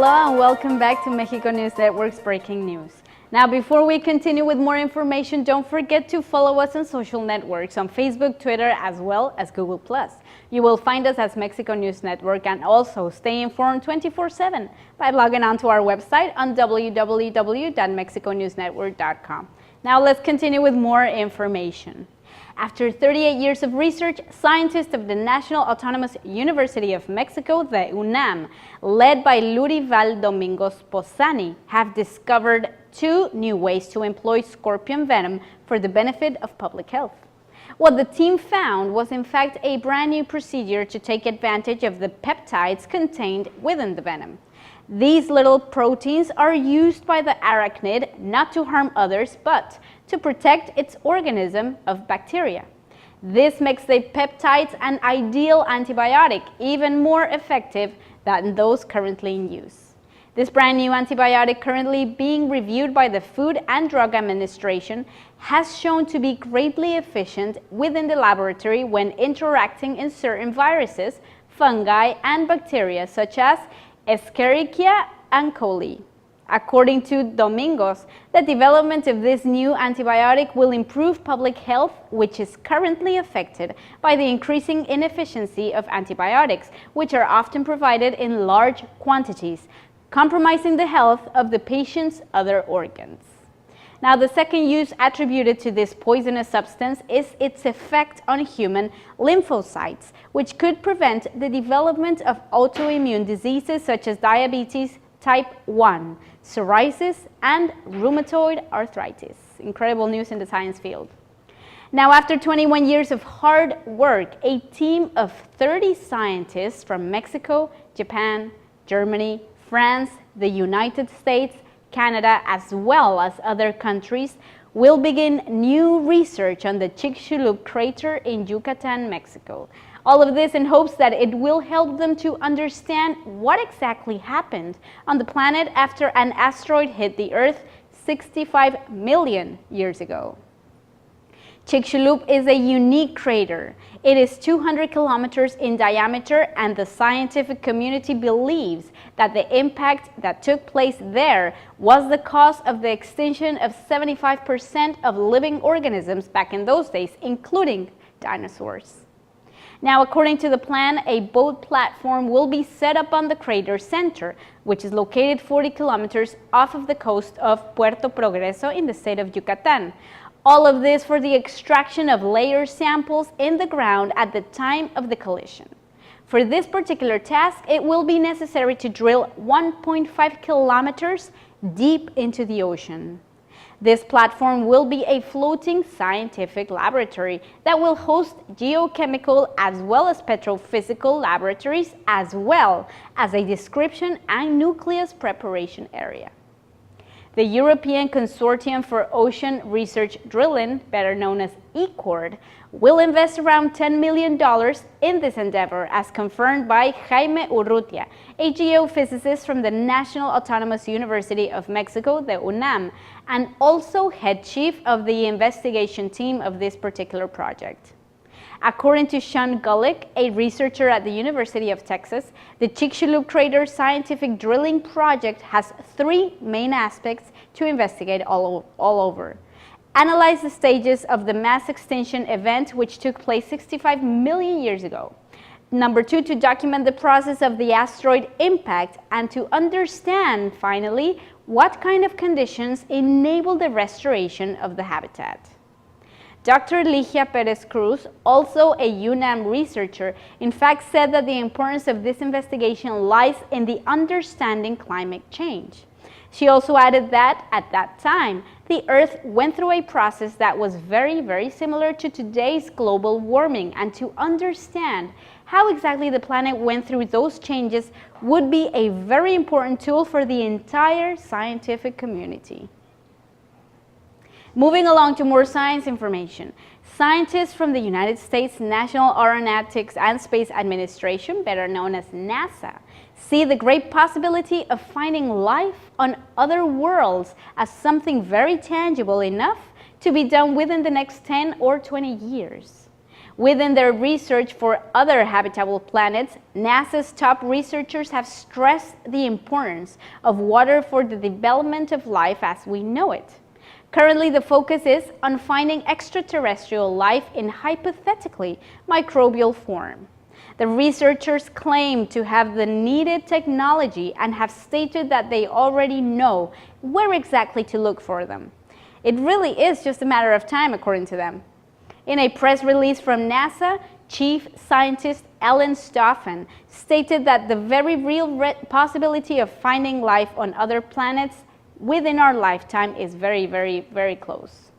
Hello and welcome back to Mexico News Network's Breaking News. Now, before we continue with more information, don't forget to follow us on social networks on Facebook, Twitter, as well as Google+. You will find us as Mexico News Network and also stay informed 24/7 by logging onto our website on www.mexiconewsnetwork.com. Now, let's continue with more information. After 38 years of research, scientists of the National Autonomous University of Mexico, the UNAM, led by Lurival Domingos Posani, have discovered 2 new ways to employ scorpion venom for the benefit of public health. What the team found was in fact a brand new procedure to take advantage of the peptides contained within the venom. These little proteins are used by the arachnid not to harm others, but to protect its organism of bacteria. This makes the peptides an ideal antibiotic, even more effective than those currently in use. This brand new antibiotic, currently being reviewed by the Food and Drug Administration, has shown to be greatly efficient within the laboratory when interacting in certain viruses, fungi, and bacteria such as Escherichia and coli. According to Domingos, the development of this new antibiotic will improve public health, which is currently affected by the increasing inefficiency of antibiotics, which are often provided in large quantities, compromising the health of the patient's other organs. Now, the second use attributed to this poisonous substance is its effect on human lymphocytes, which could prevent the development of autoimmune diseases such as diabetes type 1, psoriasis, and rheumatoid arthritis. Incredible news in the science field. Now, after 21 years of hard work, a team of 30 scientists from Mexico, Japan, Germany, France, the United States, Canada, as well as other countries, will begin new research on the Chicxulub crater in Yucatan, Mexico. All of this in hopes that it will help them to understand what exactly happened on the planet after an asteroid hit the Earth 65 million years ago. Chicxulub is a unique crater. It is 200 kilometers in diameter, and the scientific community believes that the impact that took place there was the cause of the extinction of 75% of living organisms back in those days, including dinosaurs. Now, according to the plan, a boat platform will be set up on the crater center, which is located 40 kilometers off of the coast of Puerto Progreso in the state of Yucatan. All of this for the extraction of layer samples in the ground at the time of the collision. For this particular task, it will be necessary to drill 1.5 kilometers deep into the ocean. This platform will be a floating scientific laboratory that will host geochemical as well as petrophysical laboratories, as well as a description and nucleus preparation area. The European Consortium for Ocean Research Drilling, better known as ECORD, will invest around $10 million in this endeavor, as confirmed by Jaime Urrutia, a geophysicist from the National Autonomous University of Mexico, the UNAM, and also head chief of the investigation team of this particular project. According to Sean Gulick, a researcher at the University of Texas, the Chicxulub crater scientific drilling project has 3 main aspects to investigate all over. Analyze the stages of the mass extinction event, which took place 65 million years ago. Number 2, to document the process of the asteroid impact and to understand, finally, what kind of conditions enable the restoration of the habitat. Dr. Ligia Perez Cruz, also a UNAM researcher, in fact said that the importance of this investigation lies in the understanding climate change. She also added that, at that time, the Earth went through a process that was very similar to today's global warming, and to understand how exactly the planet went through those changes would be a very important tool for the entire scientific community. Moving along to more science information. Scientists from the United States National Aeronautics and Space Administration, better known as NASA, see the great possibility of finding life on other worlds as something very tangible enough to be done within the next 10 or 20 years. Within their research for other habitable planets, NASA's top researchers have stressed the importance of water for the development of life as we know it. Currently, the focus is on finding extraterrestrial life in hypothetically microbial form. The researchers claim to have the needed technology and have stated that they already know where exactly to look for them. It really is just a matter of time, according to them. In a press release from NASA, Chief Scientist Ellen Stoffen stated that the very real possibility of finding life on other planets within our lifetime is very, very close.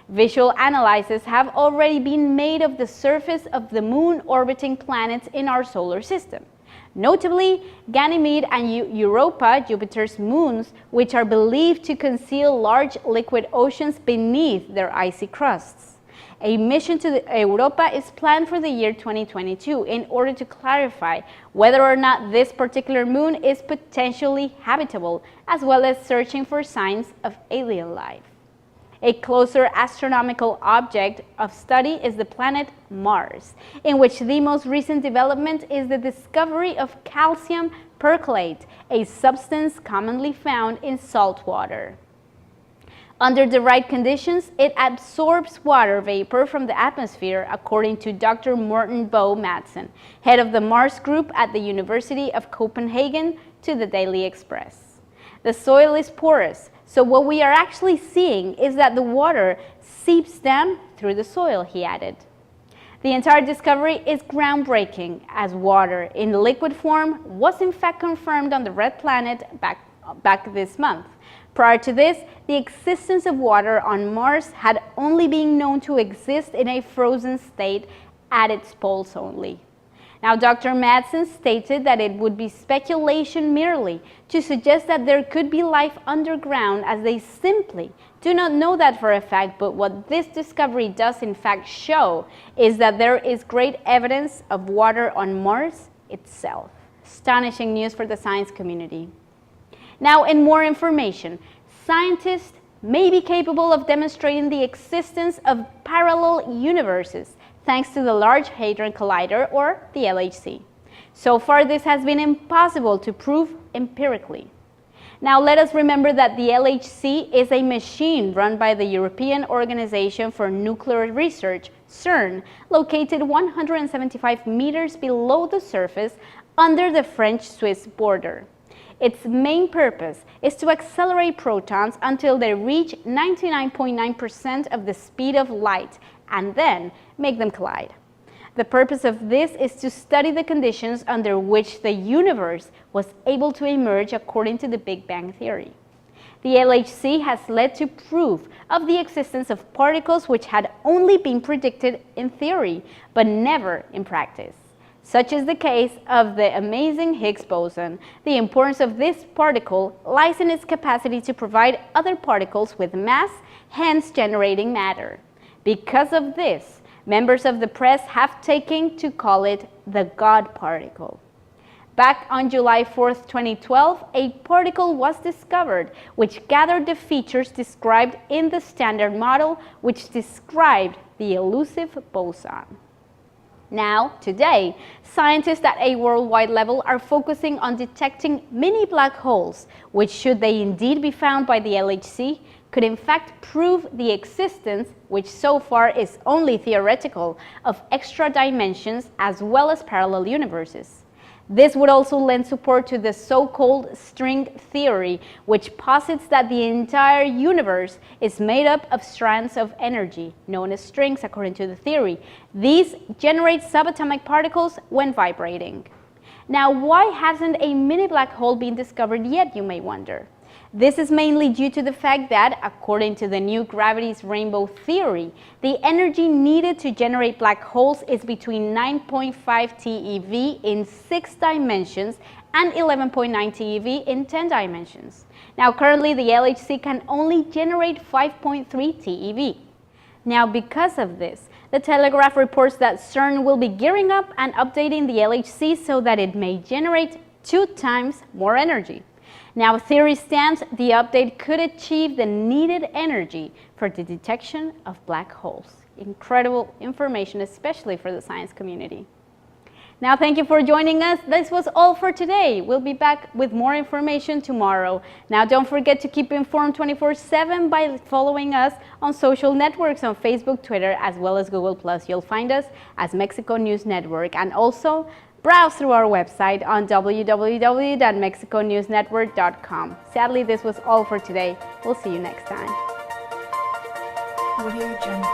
Visual analyses have already been made of the surface of the moon orbiting planets in our solar system, notably Ganymede and Europa, Jupiter's moons, which are believed to conceal large liquid oceans beneath their icy crusts. A mission to Europa is planned for the year 2022 in order to clarify whether or not this particular moon is potentially habitable, as well as searching for signs of alien life. A closer astronomical object of study is the planet Mars, in which the most recent development is the discovery of calcium perchlorate, a substance commonly found in salt water. Under the right conditions, it absorbs water vapor from the atmosphere, according to Dr. Morten Bo Madsen, head of the Mars Group at the University of Copenhagen, to the Daily Express. The soil is porous, so what we are actually seeing is that the water seeps down through the soil, he added. The entire discovery is groundbreaking, as water in liquid form was in fact confirmed on the red planet back this month. Prior to this, the existence of water on Mars had only been known to exist in a frozen state at its poles only. Now, Dr. Madsen stated that it would be speculation merely to suggest that there could be life underground, as they simply do not know that for a fact, but what this discovery does in fact show is that there is great evidence of water on Mars itself. Astonishing news for the science community. Now, in more information, scientists may be capable of demonstrating the existence of parallel universes thanks to the Large Hadron Collider, or the LHC. So far, this has been impossible to prove empirically. Now, let us remember that the LHC is a machine run by the European Organization for Nuclear Research, CERN, located 175 meters below the surface under the French-Swiss border. Its main purpose is to accelerate protons until they reach 99.9% of the speed of light and then make them collide. The purpose of this is to study the conditions under which the universe was able to emerge according to the Big Bang theory. The LHC has led to proof of the existence of particles which had only been predicted in theory, but never in practice. Such is the case of the amazing Higgs boson. The importance of this particle lies in its capacity to provide other particles with mass, hence generating matter. Because of this, members of the press have taken to call it the God particle. Back on July 4th, 2012, a particle was discovered which gathered the features described in the Standard Model, which described the elusive boson. Now, today, scientists at a worldwide level are focusing on detecting mini black holes, which, should they indeed be found by the LHC, could in fact prove the existence, which so far is only theoretical, of extra dimensions as well as parallel universes. This would also lend support to the so-called string theory, which posits that the entire universe is made up of strands of energy, known as strings according to the theory. These generate subatomic particles when vibrating. Now, why hasn't a mini black hole been discovered yet, you may wonder? This is mainly due to the fact that, according to the new gravity's rainbow theory, the energy needed to generate black holes is between 9.5 TeV in 6 dimensions and 11.9 TeV in 10 dimensions. Now, currently, the LHC can only generate 5.3 TeV. Now, because of this, the Telegraph reports that CERN will be gearing up and updating the LHC so that it may generate 2 times more energy. Now, theory stands, the update could achieve the needed energy for the detection of black holes. incredible information, especially for the science community. Now, thank you for joining us. This was all for today. We'll be back with more information tomorrow. Now, don't forget to keep informed 24/7 by following us on social networks on Facebook, Twitter, as well as Google+. You'll find us as Mexico News Network, and also browse through our website on www.mexiconewsnetwork.com. Sadly, this was all for today. We'll see you next time. Audio Jungle.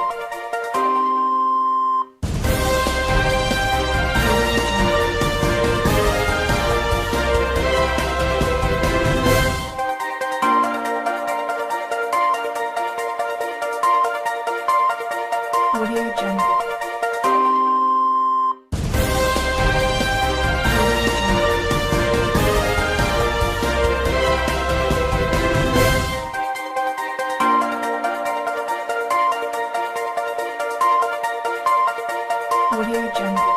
Audio Jungle. Audio Jungle.